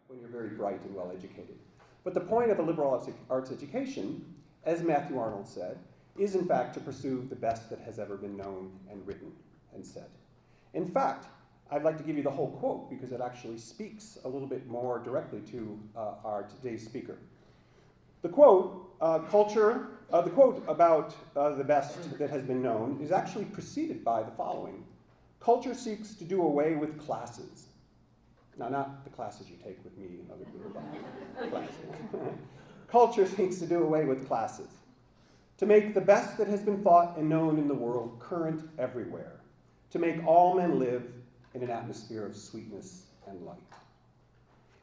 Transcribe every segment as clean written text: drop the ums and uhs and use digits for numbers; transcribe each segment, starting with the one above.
when you're very bright and well-educated. But the point of a liberal arts education, as Matthew Arnold said, is in fact to pursue the best that has ever been known and written and said. In fact, I'd like to give you the whole quote because it actually speaks a little bit more directly to our today's speaker. The quote, the quote about the best that has been known is actually preceded by the following. Culture seeks to do away with classes. Now, not the classes you take with me and other people, but classes. Culture seeks to do away with classes, to make the best that has been thought and known in the world current everywhere, to make all men live in an atmosphere of sweetness and light.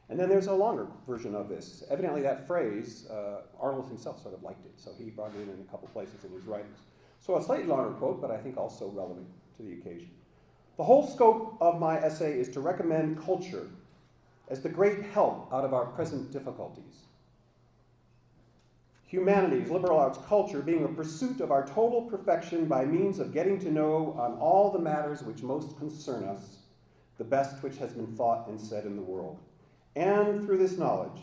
And then there's a longer version of this. Evidently that phrase, Arnold himself sort of liked it, so he brought it in a couple places in his writings. So a slightly longer quote, but I think also relevant to the occasion. The whole scope of my essay is to recommend culture as the great help out of our present difficulties. Humanities, liberal arts, culture being a pursuit of our total perfection by means of getting to know on all the matters which most concern us, the best which has been thought and said in the world. And through this knowledge,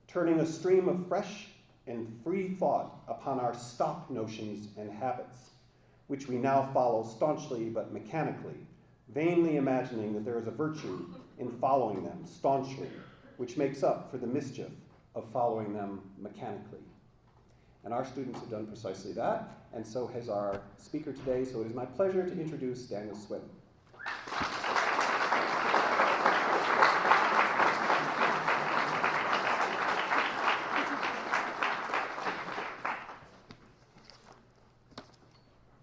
turning a stream of fresh and free thought upon our stock notions and habits, which we now follow staunchly but mechanically, vainly imagining that there is a virtue in following them staunchly, which makes up for the mischief of following them mechanically. And our students have done precisely that, and so has our speaker today, so it is my pleasure to introduce Daniel Suelo.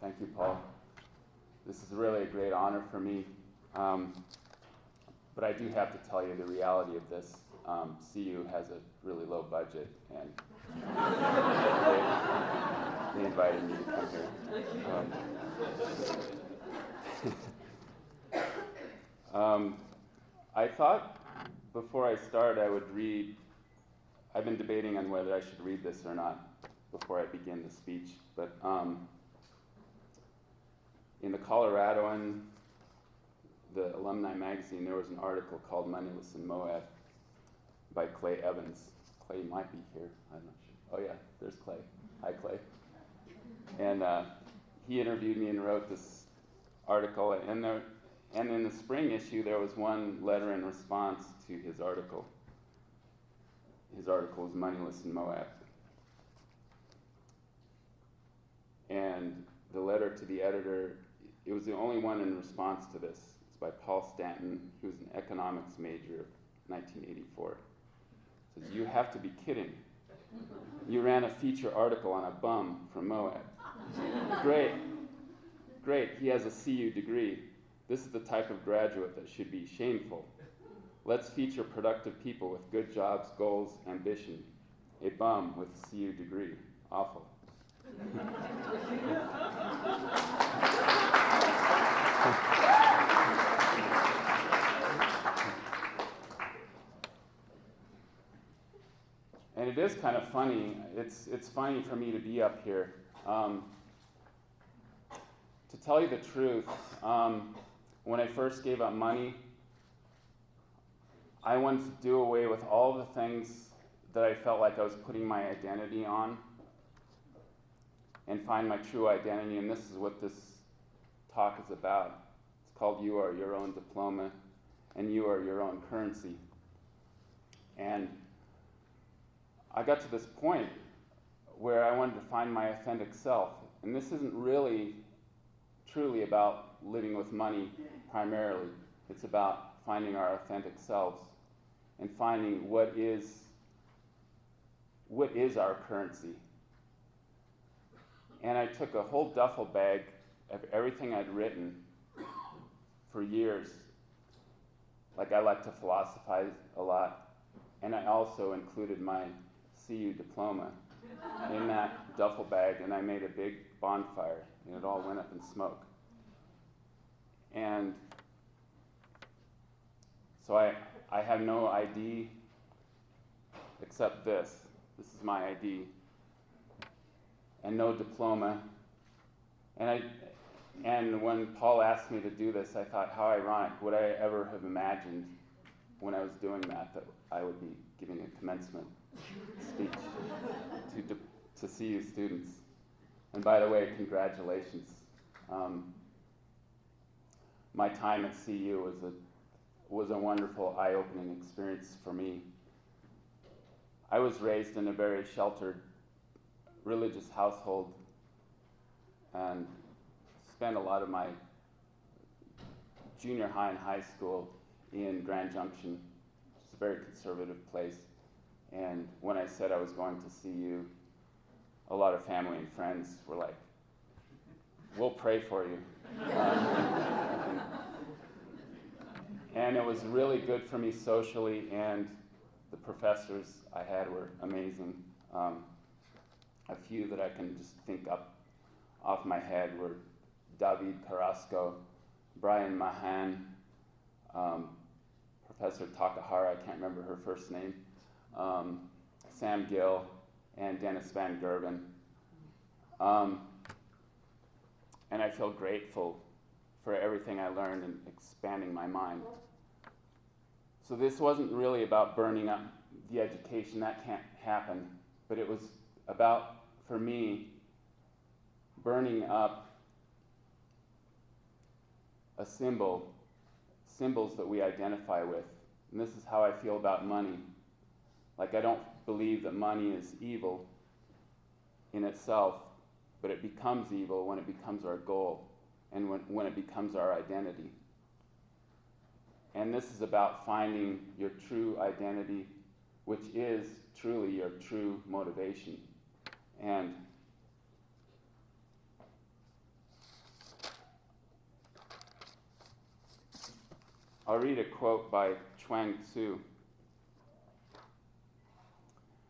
Thank you, Paul. This is really a great honor for me, but I do have to tell you the reality of this. CU has a really low budget, and they invited me to come here. I thought before I start I would read, I've been debating on whether I should read this or not before I begin the speech, but in the Coloradoan, the alumni magazine, there was an article called Moneyless in Moab by Clay Evans. Clay might be here, I'm not sure. Oh yeah, there's Clay. Hi, Clay. And he interviewed me and wrote this article, and in the spring issue there was one letter in response to his article. His article was Moneyless in Moab. And the letter to the editor, it was the only one in response to this. It's by Paul Stanton, who was an economics major of 1984. It says, "You have to be kidding. You ran a feature article on a bum from Moab. Great, he has a CU degree. This is the type of graduate that should be shameful. Let's feature productive people with good jobs, goals, ambition. A bum with a CU degree. Awful." And it is kind of funny. It's funny for me to be up here. To tell you the truth, when I first gave up money, I wanted to do away with all the things that I felt like I was putting my identity on and find my true identity, and this is what this talk is about. It's called You Are Your Own Diploma, and You Are Your Own Currency. And I got to this point where I wanted to find my authentic self, and this isn't really truly about living with money primarily. It's about finding our authentic selves and finding what is our currency. And I took a whole duffel bag of everything I'd written for years. Like, I like to philosophize a lot, and I also included my CU diploma in that duffel bag, and I made a big bonfire, and it all went up in smoke. And so I have no ID except this. This is my ID. And no diploma. And when Paul asked me to do this, I thought, how ironic. Would I ever have imagined when I was doing that I would be giving a commencement speech to CU students. And by the way, congratulations. My time at CU was a wonderful, eye-opening experience for me. I was raised in a very sheltered religious household and spent a lot of my junior high and high school in Grand Junction, which is a very conservative place. And when I said I was going to CU, a lot of family and friends were like, "We'll pray for you." And it was really good for me socially, and the professors I had were amazing. A few that I can just think up off my head were David Carrasco, Brian Mahan, Professor Takahara, I can't remember her first name, Sam Gill, and Dennis Van Gerven. And I feel grateful for everything I learned in expanding my mind. So this wasn't really about burning up the education, that can't happen, but it was about, for me, burning up a symbols that we identify with. And this is how I feel about money. Like, I don't believe that money is evil in itself, but it becomes evil when it becomes our goal and when it becomes our identity. And this is about finding your true identity, which is truly your true motivation. And I'll read a quote by Chuang Tzu.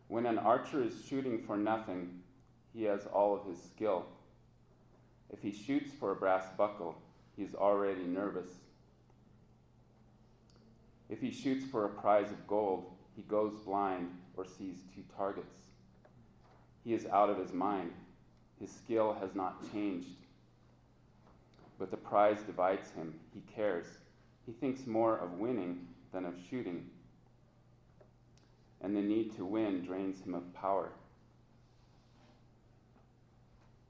"When an archer is shooting for nothing, he has all of his skill. If he shoots for a brass buckle, he is already nervous. If he shoots for a prize of gold, he goes blind or sees two targets. He is out of his mind. His skill has not changed. But the prize divides him. He cares. He thinks more of winning than of shooting. And the need to win drains him of power."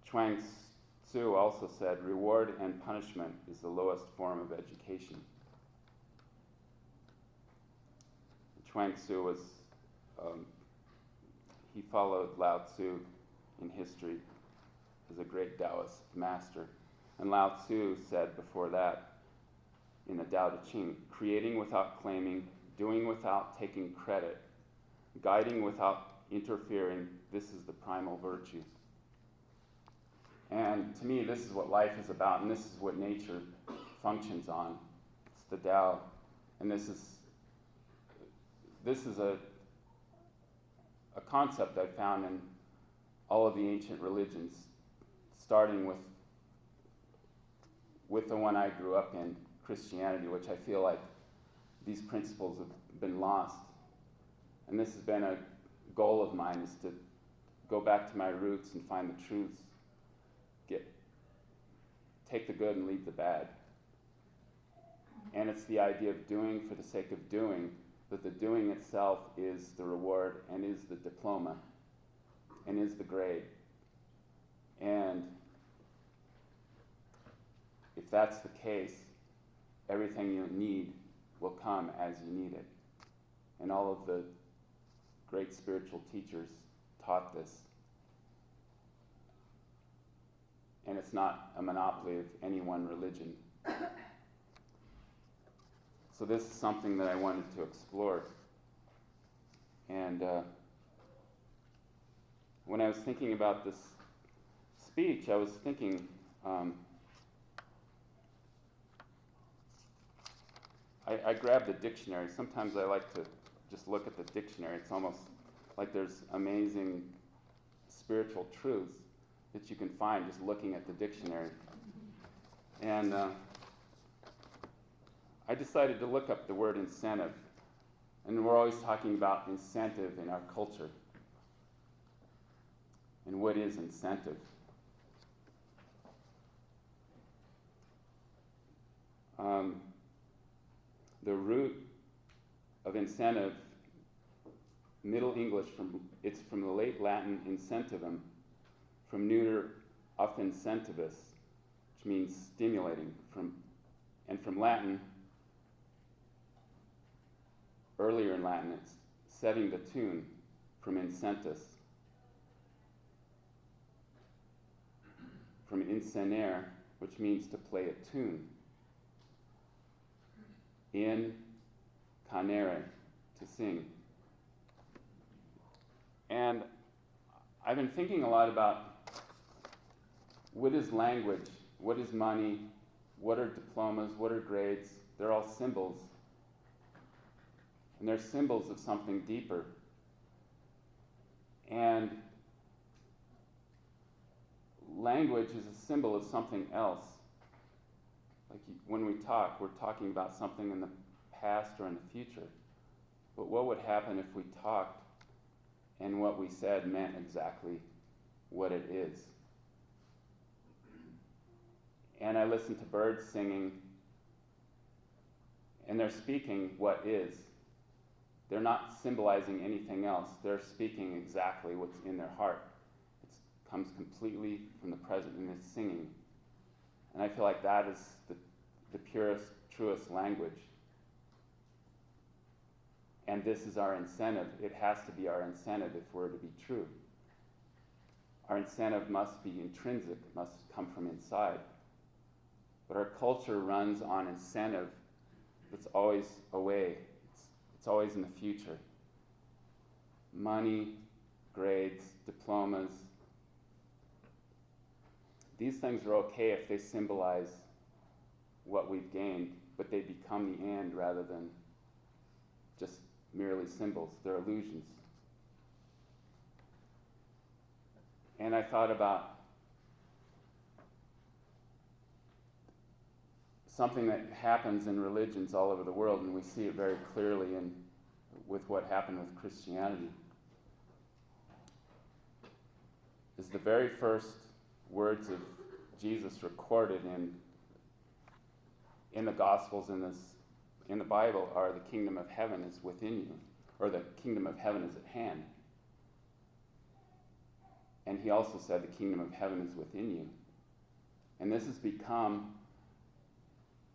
Chuang Tzu also said, "Reward and punishment is the lowest form of education." Chuang Tzu was, he followed Lao Tzu in history as a great Taoist master. And Lao Tzu said before that, in the Tao Te Ching, "Creating without claiming, doing without taking credit, guiding without interfering, this is the primal virtue." And to me, this is what life is about, and this is what nature functions on. It's the Tao. And this is a concept I found in all of the ancient religions, starting with the one I grew up in, Christianity, which I feel like these principles have been lost. And this has been a goal of mine, is to go back to my roots and find the truths. Take the good and leave the bad. And it's the idea of doing for the sake of doing, that the doing itself is the reward and is the diploma and is the grade. And if that's the case, everything you need will come as you need it. And all of the great spiritual teachers taught this. And it's not a monopoly of any one religion. So this is something that I wanted to explore. And when I was thinking about this speech, I was thinking, I grabbed the dictionary. Sometimes I like to just look at the dictionary. It's almost like there's amazing spiritual truths that you can find just looking at the dictionary. And I decided to look up the word incentive. And we're always talking about incentive in our culture. And what is incentive? The root of incentive, Middle English, it's from the late Latin incentivum, from neuter offensiveness, which means stimulating, and from Latin, earlier in Latin, it's setting the tune, from incentus, from incenere, which means to play a tune, in canere, to sing. And I've been thinking a lot about what is language, what is money, what are diplomas, what are grades. They're all symbols. And they're symbols of something deeper. And language is a symbol of something else. Like when we talk, we're talking about something in the past or in the future. But what would happen if we talked and what we said meant exactly what it is? And I listen to birds singing, and they're speaking what is. They're not symbolizing anything else. They're speaking exactly what's in their heart. It comes completely from the present in this singing. And I feel like that is the purest, truest language. And this is our incentive. It has to be our incentive if we're to be true. Our incentive must be intrinsic, must come from inside. But our culture runs on incentive that's always away. It's always in the future. Money, grades, diplomas. These things are okay if they symbolize what we've gained, but they become the end rather than just merely symbols. They're illusions. And I thought about something that happens in religions all over the world, and we see it very clearly with what happened with Christianity. Is the very first words of Jesus recorded in the Gospels in the Bible are, the kingdom of heaven is within you, or the kingdom of heaven is at hand. And he also said the kingdom of heaven is within you. And this has become,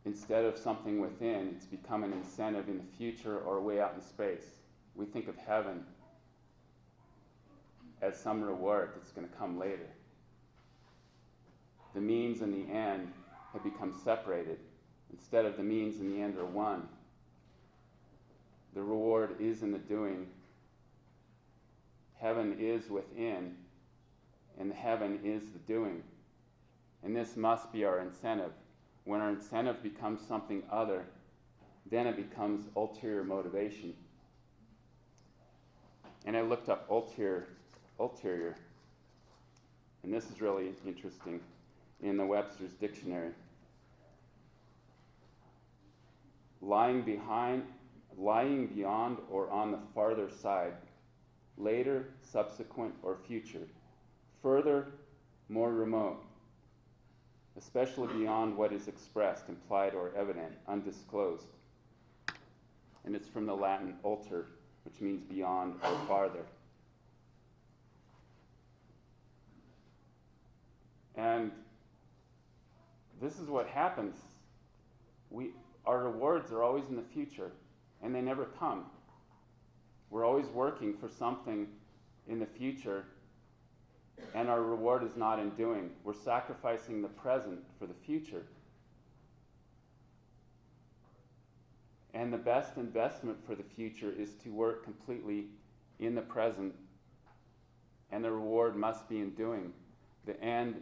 instead of something within, it's become an incentive in the future or way out in space. We think of heaven as some reward that's going to come later. The means and the end have become separated. Instead of the means and the end are one. The reward is in the doing. Heaven is within, and heaven is the doing. And this must be our incentive. When our incentive becomes something other, then it becomes ulterior motivation. And I looked up ulterior, and this is really interesting in the Webster's Dictionary. Lying beyond or on the farther side, later, subsequent, or future, further, more remote, especially beyond what is expressed, implied, or evident, undisclosed. And it's from the Latin ulter, which means beyond or farther. And this is what happens. Our rewards are always in the future, and they never come. We're always working for something in the future, and our reward is not in doing. We're sacrificing the present for the future. And the best investment for the future is to work completely in the present, and the reward must be in doing. The end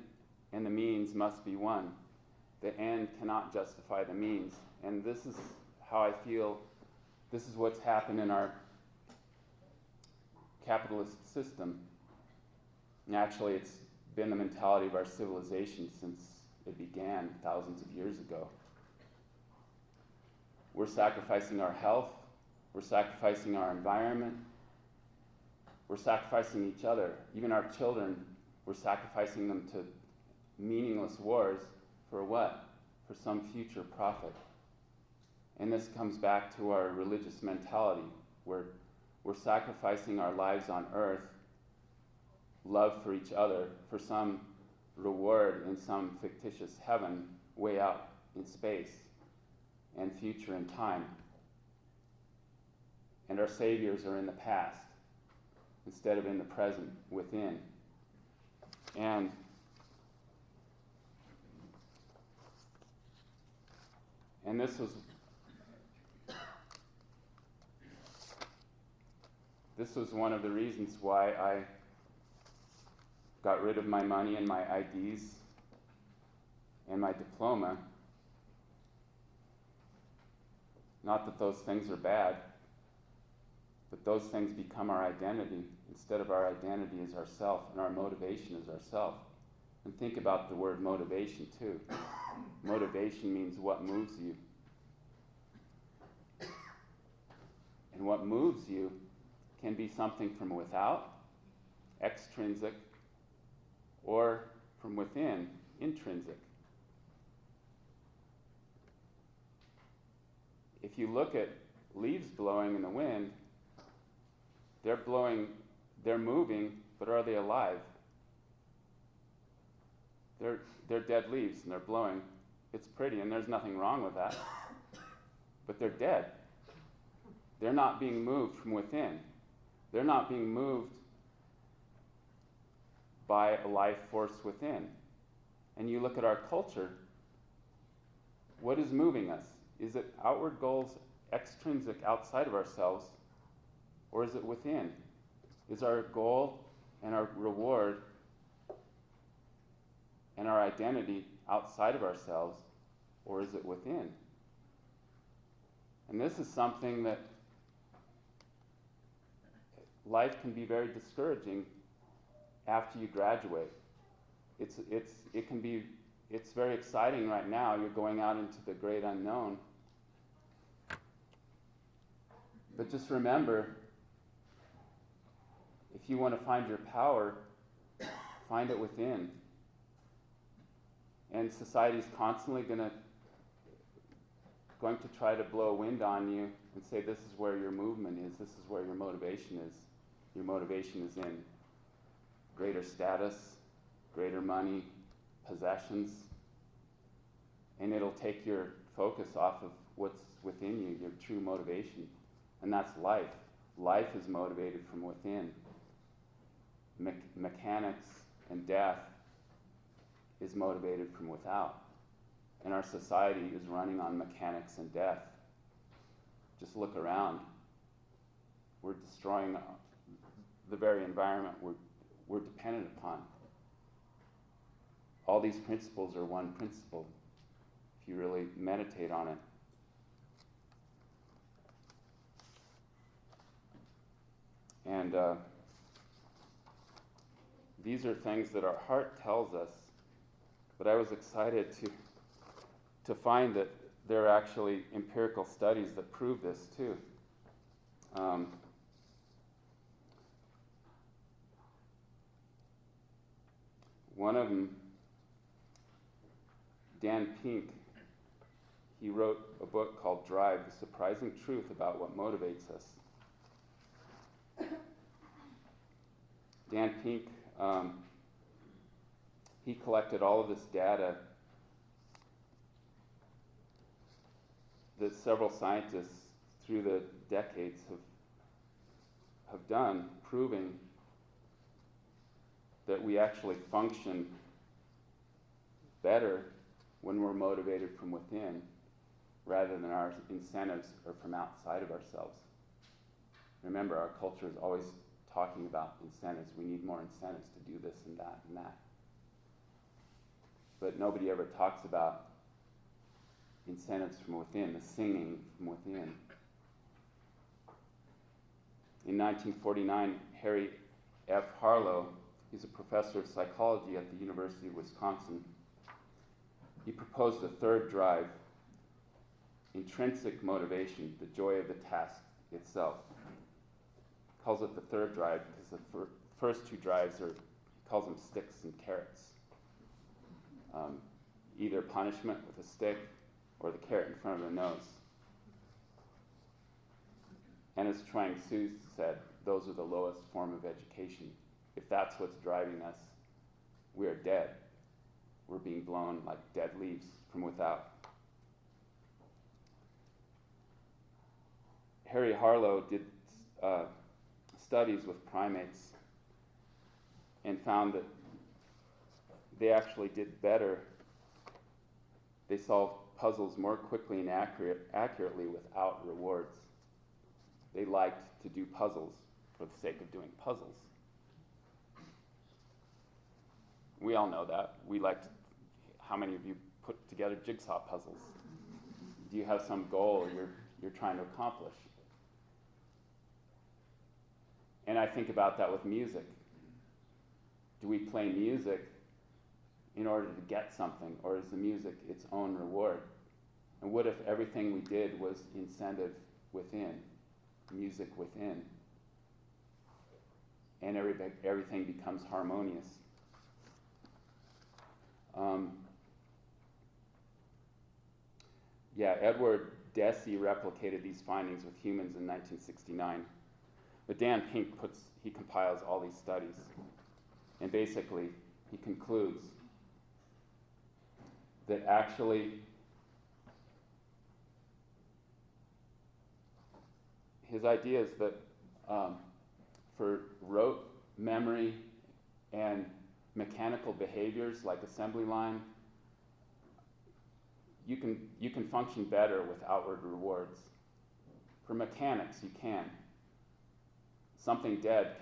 and the means must be one. The end cannot justify the means. And this is how I feel, this is what's happened in our capitalist system. And actually, it's been the mentality of our civilization since it began thousands of years ago. We're sacrificing our health, we're sacrificing our environment, we're sacrificing each other. Even our children, we're sacrificing them to meaningless wars for what? For some future profit. And this comes back to our religious mentality, where we're sacrificing our lives on earth, love for each other, for some reward in some fictitious heaven way out in space and future in time. And our saviors are in the past instead of in the present within. And this was one of the reasons why I got rid of my money and my IDs and my diploma. Not that those things are bad, but those things become our identity instead of our identity as ourself, and our motivation as ourself. And think about the word motivation too. Motivation means what moves you. And what moves you can be something from without, extrinsic, or from within, intrinsic. If you look at leaves blowing in the wind, they're moving, but are they alive? They're dead leaves and they're blowing. It's pretty and there's nothing wrong with that. But they're dead. They're not being moved from within. They're not being moved by a life force within. And you look at our culture, what is moving us? Is it outward goals, extrinsic, outside of ourselves, or is it within? Is our goal and our reward and our identity outside of ourselves, or is it within? And this is something that life can be very discouraging after you graduate. It's very exciting right now. You're going out into the great unknown. But just remember, if you want to find your power, find it within. And society's constantly going to try to blow wind on you and say this is where your movement is, this is where your motivation is. Your motivation is in greater status, greater money, possessions, and it'll take your focus off of what's within you, your true motivation, and that's life. Life is motivated from within. Mechanics and death is motivated from without, and our society is running on mechanics and death. Just look around. We're destroying the very environment we're dependent upon. All these principles are one principle, if you really meditate on it. And these are things that our heart tells us, but I was excited to find that there are actually empirical studies that prove this too. One of them, Dan Pink, he wrote a book called Drive, The Surprising Truth About What Motivates Us. Dan Pink, he collected all of this data that several scientists through the decades have done, proving that we actually function better when we're motivated from within rather than our incentives are from outside of ourselves. Remember, our culture is always talking about incentives. We need more incentives to do this and that and that. But nobody ever talks about incentives from within, the singing from within. In 1949, Harry F. Harlow, he's a professor of psychology at the University of Wisconsin, he proposed a third drive, intrinsic motivation, the joy of the task itself. He calls it the third drive because the first two drives he calls them sticks and carrots. Either punishment with a stick or the carrot in front of the nose. And as Chuang Tzu said, those are the lowest form of education. If that's what's driving us, we are dead. We're being blown like dead leaves from without. Harry Harlow did studies with primates and found that they actually did better. They solved puzzles more quickly and accurately without rewards. They liked to do puzzles for the sake of doing puzzles. We all know that. How many of you put together jigsaw puzzles? Do you have some goal you're trying to accomplish? And I think about that with music. Do we play music in order to get something, or is the music its own reward? And what if everything we did was incentive within, music within, and everything becomes harmonious? Edward Deci replicated these findings with humans in 1969. But Dan Pink compiles all these studies, and basically he concludes that actually his idea is that for rote memory and mechanical behaviors like assembly line, you can function better with outward rewards. For mechanics, you can. Something dead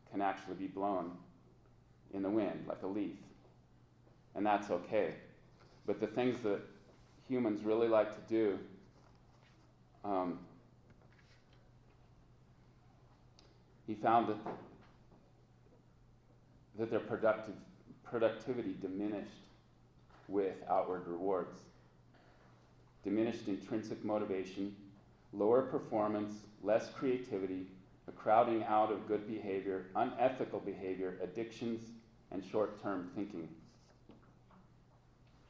can actually be blown in the wind, like a leaf. And that's okay. But the things that humans really like to do, he found that their productivity diminished with outward rewards. Diminished intrinsic motivation, lower performance, less creativity, a crowding out of good behavior, unethical behavior, addictions, and short-term thinking.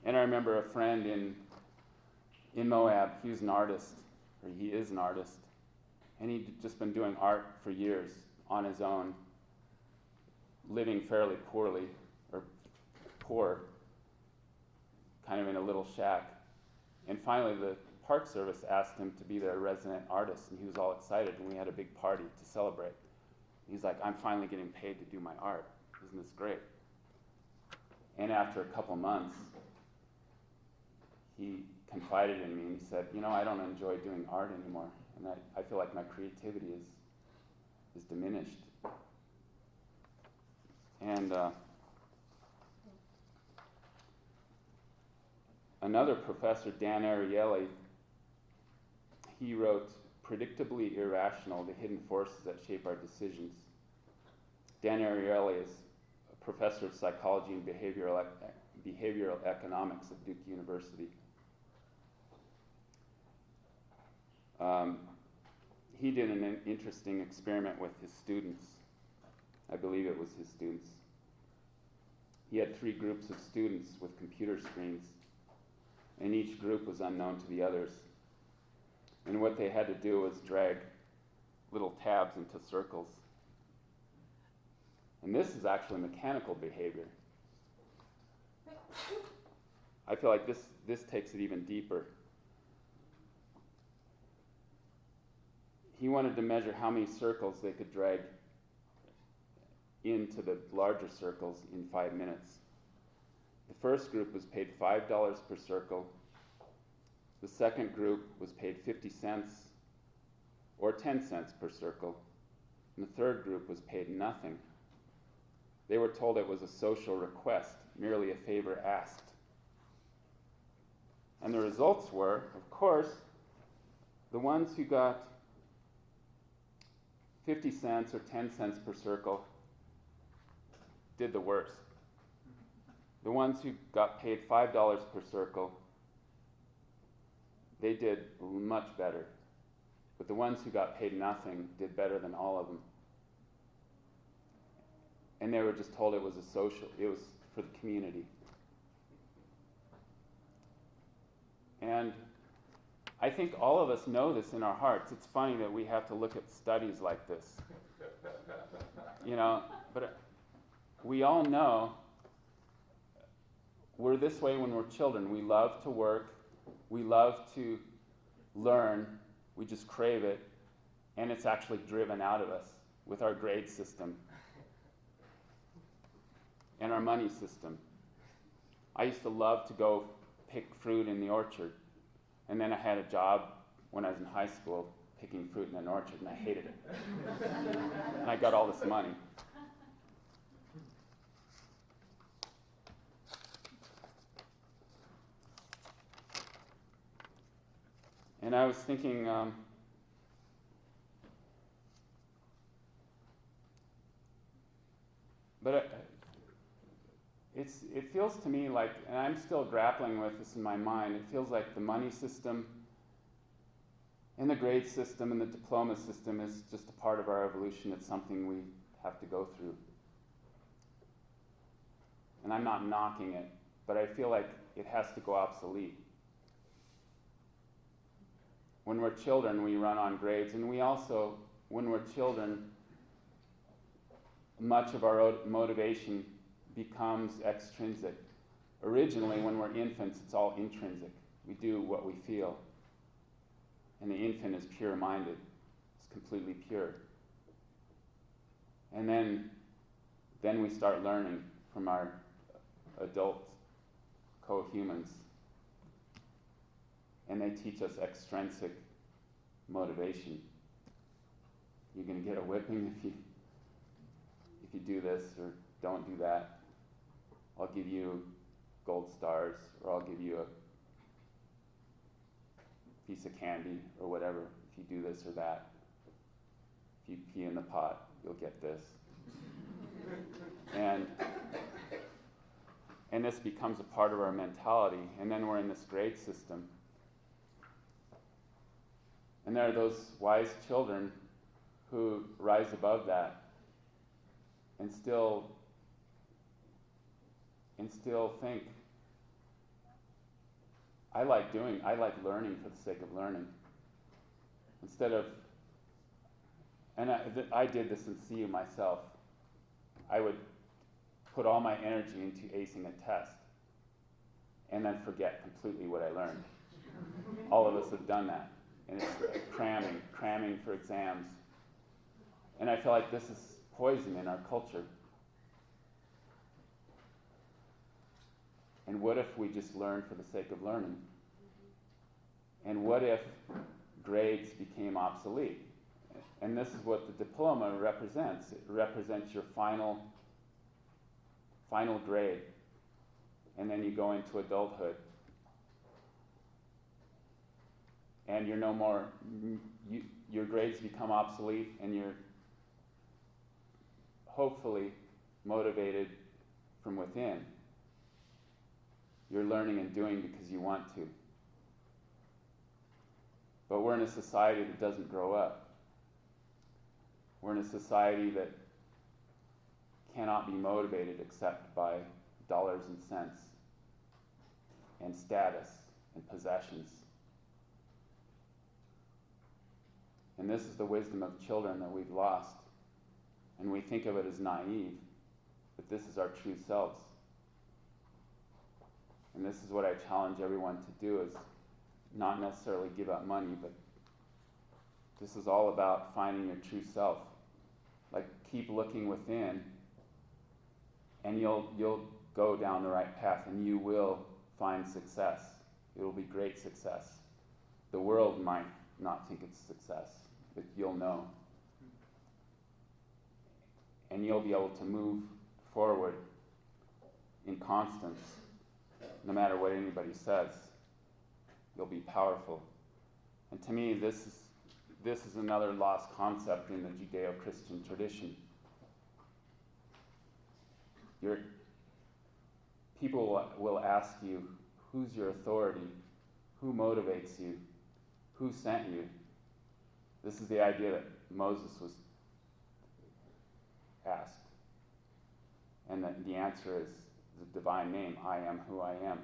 And I remember a friend in Moab, he was an artist, or he is an artist, and he'd just been doing art for years on his own, living fairly poor, kind of in a little shack. And finally, the Park Service asked him to be their resident artist, and he was all excited, and we had a big party to celebrate. He's like, I'm finally getting paid to do my art. Isn't this great? And after a couple months, he confided in me, and he said, I don't enjoy doing art anymore, and I feel like my creativity is diminished. And another professor, Dan Ariely, he wrote Predictably Irrational, the Hidden Forces That Shape Our Decisions. Dan Ariely is a professor of psychology and behavioral economics at Duke University. He did an interesting experiment with his students. I believe it was his students. He had 3 groups of students with computer screens, and each group was unknown to the others. And what they had to do was drag little tabs into circles. And this is actually mechanical behavior. I feel like this takes it even deeper. He wanted to measure how many circles they could drag into the larger circles in 5 minutes. The first group was paid $5 per circle. The second group was paid 50 cents or 10 cents per circle. And the third group was paid nothing. They were told it was a social request, merely a favor asked. And the results were, of course, the ones who got 50 cents or 10 cents per circle did the worst. The ones who got paid $5 per circle, they did much better. But the ones who got paid nothing did better than all of them. And they were just told it was it was for the community. And I think all of us know this in our hearts. It's funny that we have to look at studies like this. But we all know we're this way when we're children. We love to work. We love to learn. We just crave it. And it's actually driven out of us with our grade system and our money system. I used to love to go pick fruit in the orchard. And then I had a job when I was in high school picking fruit in an orchard, and I hated it. And I got all this money. And I was thinking, it feels to me like, and I'm still grappling with this in my mind, it feels like the money system and the grade system and the diploma system is just a part of our evolution. It's something we have to go through. And I'm not knocking it, but I feel like it has to go obsolete. When we're children, we run on grades, and we also, when we're children, much of our motivation becomes extrinsic. Originally, when we're infants, it's all intrinsic. We do what we feel. And the infant is pure-minded. It's completely pure. And then we start learning from our adult co-humans. And they teach us extrinsic motivation. You're going to get a whipping if you do this or don't do that. I'll give you gold stars, or I'll give you a piece of candy, or whatever, if you do this or that. If you pee in the pot, you'll get this. And this becomes a part of our mentality, and then we're in this grade system. And there are those wise children who rise above that and still think, I like learning for the sake of learning. Instead of, and I did this in CU myself, I would put all my energy into acing a test and then forget completely what I learned. All of us have done that. And it's cramming for exams. And I feel like this is poison in our culture. And what if we just learn for the sake of learning? And what if grades became obsolete? And this is what the diploma represents. It represents your final grade. And then you go into adulthood. And you're no more, your grades become obsolete, and you're hopefully motivated from within. You're learning and doing because you want to. But we're in a society that doesn't grow up. We're in a society that cannot be motivated except by dollars and cents and status and possessions. And this is the wisdom of children that we've lost. And we think of it as naive, but this is our true selves. And this is what I challenge everyone to do, is not necessarily give up money, but this is all about finding your true self. Like, keep looking within, and you'll go down the right path, and you will find success. It will be great success. The world might not think it's success, but you'll know. And you'll be able to move forward in constance, no matter what anybody says. You'll be powerful. And to me, this is another lost concept in the Judeo-Christian tradition. People will ask you, who's your authority? Who motivates you? Who sent you? This is the idea that Moses was asked. And the answer is the divine name, I am who I am.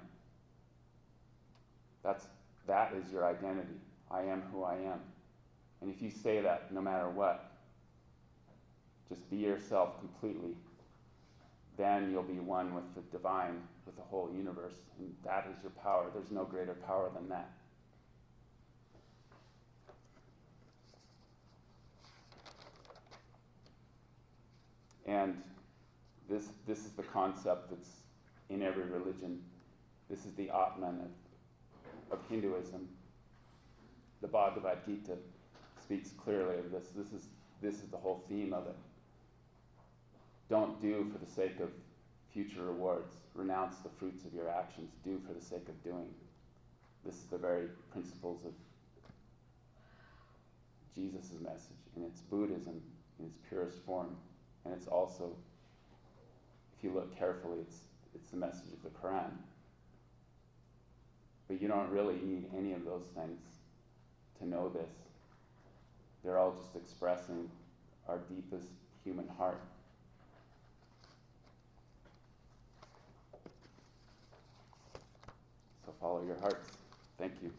That's that is your identity. I am who I am. And if you say that no matter what, just be yourself completely, then you'll be one with the divine, with the whole universe. And that is your power. There's no greater power than that. And this is the concept that's in every religion. This is the Atman of Hinduism. The Bhagavad Gita speaks clearly of this. This is the whole theme of it. Don't do for the sake of future rewards. Renounce the fruits of your actions. Do for the sake of doing. This is the very principles of Jesus' message, and it's Buddhism in its purest form. And it's also, if you look carefully, it's the message of the Quran. But you don't really need any of those things to know this. They're all just expressing our deepest human heart. So follow your hearts. Thank you.